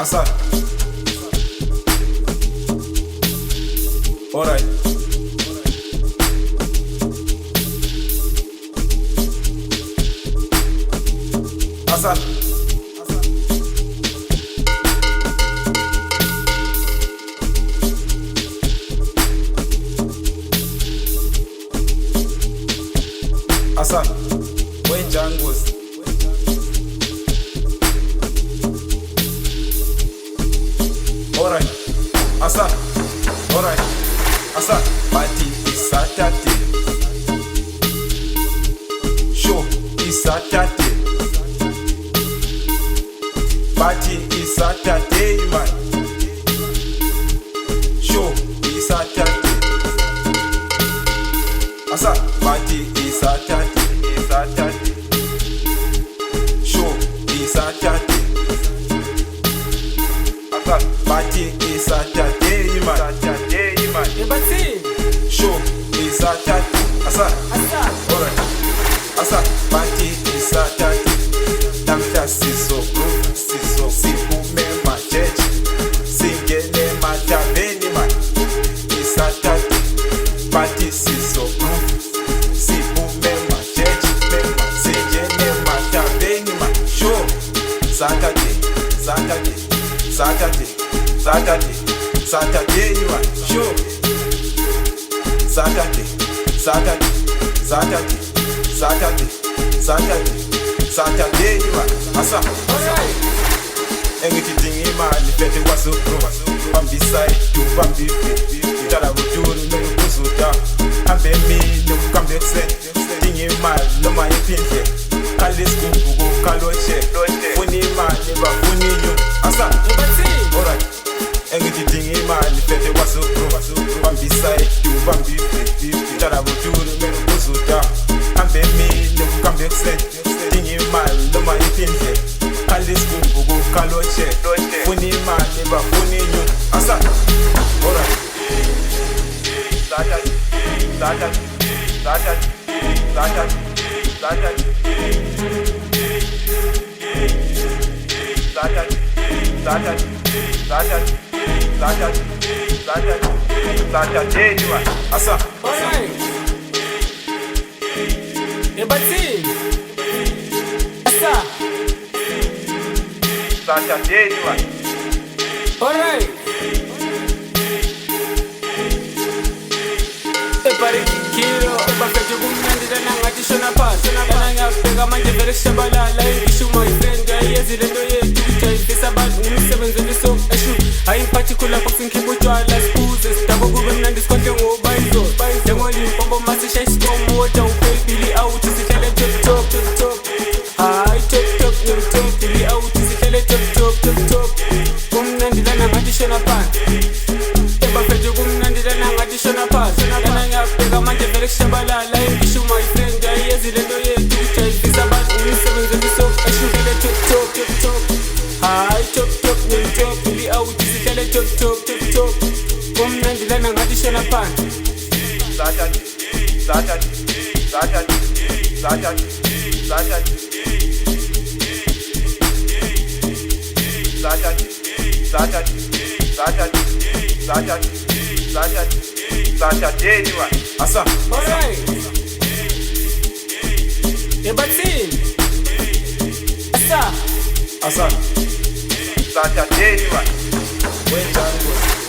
Asa. Alright. Asa. Asa. When jungles. Alright. Asa. Alright. Asa. Party is Saturday. Show is Saturday. Party is Saturday, man. Show is Saturday. Asa. Party is Saturday. Is Saturday. Show is Saturday. Asa. Party is Saturday, man. Saturday, man. Show is Saturday. Asa. Alright. Asa. Party is Saturday. Tamta siso groove, siso sipume machechi, singene mataveni man. Is Saturday. Party siso groove, sipume machechi, singene mataveni man. Show Saturday, Saturday, Saturday, Saturday, Saturday man. Show Saturday, Saturday, Saturday, Saturday, Saturday, Saturday man. Asa. Everything in man, the better was so pro. I'm beside you, I'm the that I would do no kuzuta. I'm be me, no come back set. Thing in man, no my opinion. Call this go call check. Funny man, never funny you. Asa. Alright. Everything in man, the better was so pro. I'm beside you, I'm the that I would do no kuzuta. I'm be me, no come back set. Thing in man, no my opinion. Call this go call check. Funny man, never funny you. Asa. Alright. Saturday, Saturday, Saturday, Saturday, Saturday, Saturday, Saturday, Saturday, Saturday, Saturday, man. Asa. Alright. Asa. Saturday, man. Alright. Kilo, bafethu kumnandi lana ngathi shona phansi. Lana ngiyabheka manje vele kushabalala. Ngisho my friend ayezile into yethu kujayivisa abantu ngimsebenzi liso eshu. Hayi particular boxing khipha utshwala sibuze sidabo kube mnandi sikhonhle ngobayizolo. Njengolimpopo masisha isikomo wodwa uphebili out sihlele top. Hayi top ngimthombili out sihlele top. Kumnandi lana ngathi shona phansi. Bafethu kumnandi lana ngathi shona phansi. Lana ngiyabheka manje vele kushabalala. Ngisho my friend ayezile into yethu kujayivisa abantu ngimsebenzi liso eshu. Top. Hayi top ngimthombili out sihlele top. Kumnandi lana ngathi shona phansi. Saturday, Saturday, Saturday, Saturday, Saturday, Saturday, Saturday, Saturday, Saturday, Saturday, Saturday, man. Asa. Alright. Asa. Asa. Saturday, man. When jungles.